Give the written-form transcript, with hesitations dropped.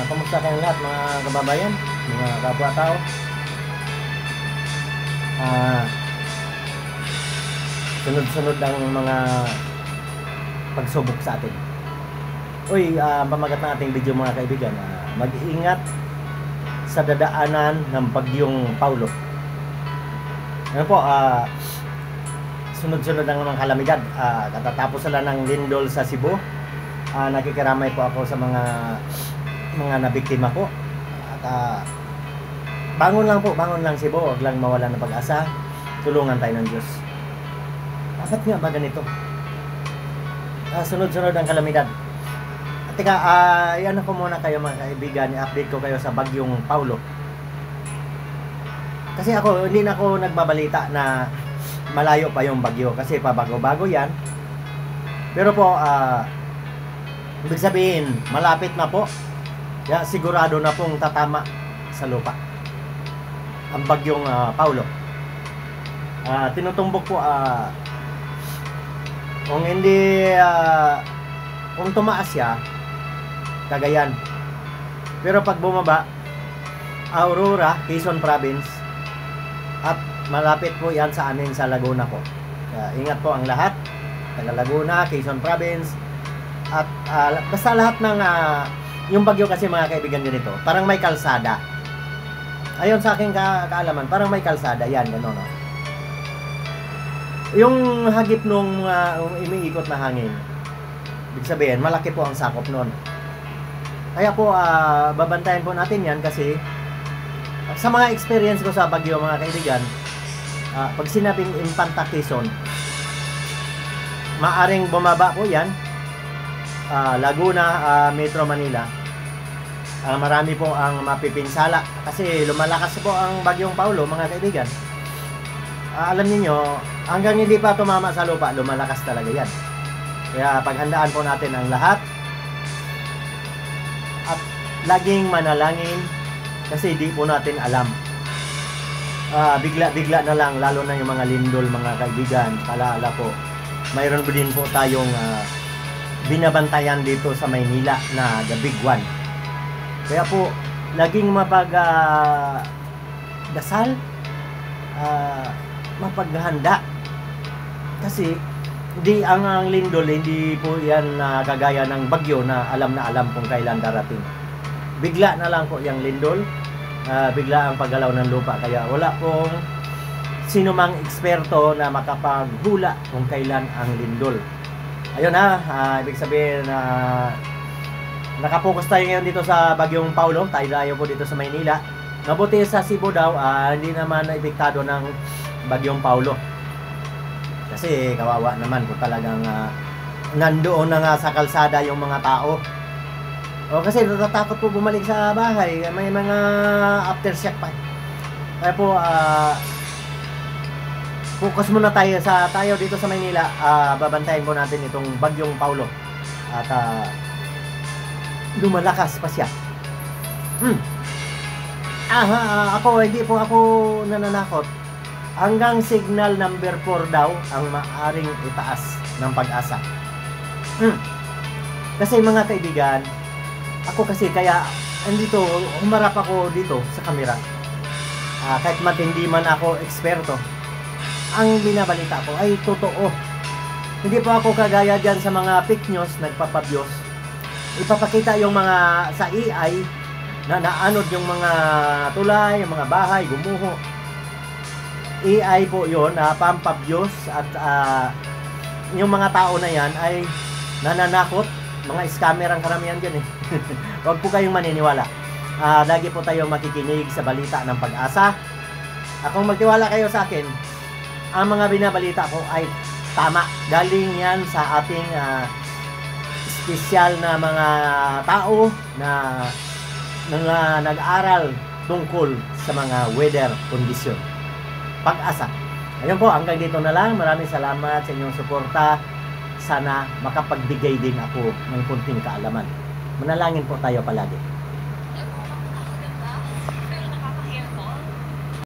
Kamusta kayong lahat mga kababayan, mga kapwa-tao? Sunod-sunod ang mga pagsubok sa atin. Uy, pamagat ng ating video mga kaibigan, mag-iingat sa dadaanan ng bagyong Paulo. Ano po, sunod-sunod ang mga kalamidad. Katatapos sila ng lindol sa Cebu. Nakikiramay po ako sa mga nabiktima po. At bangon lang Cebu, huwag lang mawala ng pag-asa. Tulungan tayo ng Diyos. Bakit nga ba ganito? Sunod-sunod ang kalamidad. Teka, yan ako muna kayo mga kaibigan, i-update ko kayo sa bagyong Paulo. Kasi hindi na ako nagbabalita na malayo pa yung bagyo kasi pabago-bago yan. Pero po, ibig sabihin, malapit na po. Sigurado na pong tatama sa lupa ang bagyong Paulo. Tinutumbok po, kung hindi, kung tumaas siya, Cagayan. Pero pag bumaba, Aurora, Quezon Province, at malapit po yan sa amin sa Laguna po. Ingat po ang lahat, taga Laguna, Quezon Province, at basta lahat ng yung bagyo kasi mga kaibigan ganito, parang may kalsada. Ayon sa aking kaalaman, parang may kalsada yan, gano'n, no? Yung hagip nung umiikot na hangin, ibig sabihin, malaki po ang sakop nun. Kaya po, babantayan po natin yan kasi sa mga experience ko sa bagyo mga kaibigan, pag sinabing Infanta Quezon, maaring bumaba po yan, Laguna, Metro Manila. Marami po ang mapipinsala kasi lumalakas po ang bagyong Paulo mga kaibigan. Alam niyo, hanggang hindi pa tumama sa lupa, lumalakas talaga yan. Kaya paghandaan po natin ang lahat at laging manalangin kasi di po natin alam. Bigla na lang, lalo na yung mga lindol mga kaibigan. Paalala po, mayroon din po tayong binabantayan dito sa Maynila na the big one. Kaya po, laging dasal, mapaghanda. Kasi di ang lindol, hindi po yan kagaya ng bagyo na alam kung kailan darating. Bigla na lang po yung lindol, bigla ang paggalaw ng lupa. Kaya wala pong sino mang eksperto na makapaghula kung kailan ang lindol. Ayun ibig sabihin nakapokus tayo ngayon dito sa bagyong Paulo. Tayo po dito sa Maynila. Mabuti sa Cebu daw, hindi naman epektado ng bagyong Paulo. Kasi kawawa naman kung talagang nandoon na nga sa kalsada yung mga tao. Kasi natatakot po bumalik sa bahay. May mga aftershock pa. Kaya po, focus muna tayo dito sa Maynila. Babantayan po natin itong bagyong Paulo. At lumalakas pa siya. Hindi po ako nananakot. Hanggang signal number 4 daw ang maaring itaas ng Pag-asa. Kasi mga kaibigan, ako kasi kaya andito, humarap ako dito sa kamera. Kahit matindi man ako eksperto, ang binabalita ko ay totoo. Hindi po ako kagaya dyan sa mga fake news, nagpapabyos. Ipapakita yung mga sa AI na naanod yung mga tulay, yung mga bahay, gumuho. AI po yun, pampabyos at yung mga tao na yan ay nananakot. Mga scammer ang karamihan dyan eh. Huwag po kayong maniniwala. Lagi po tayo makikinig sa balita ng Pag-asa. Kung magtiwala kayo sa akin, ang mga binabalita ko ay tama. Galing yan sa ating espesyal na mga tao na nag-aral tungkol sa mga weather condition. Pag-asa. Ayun po, hanggang dito na lang. Maraming salamat sa inyong suporta. Sana makapagbigay din ako ng kunting kaalaman. Manalangin po tayo palagi.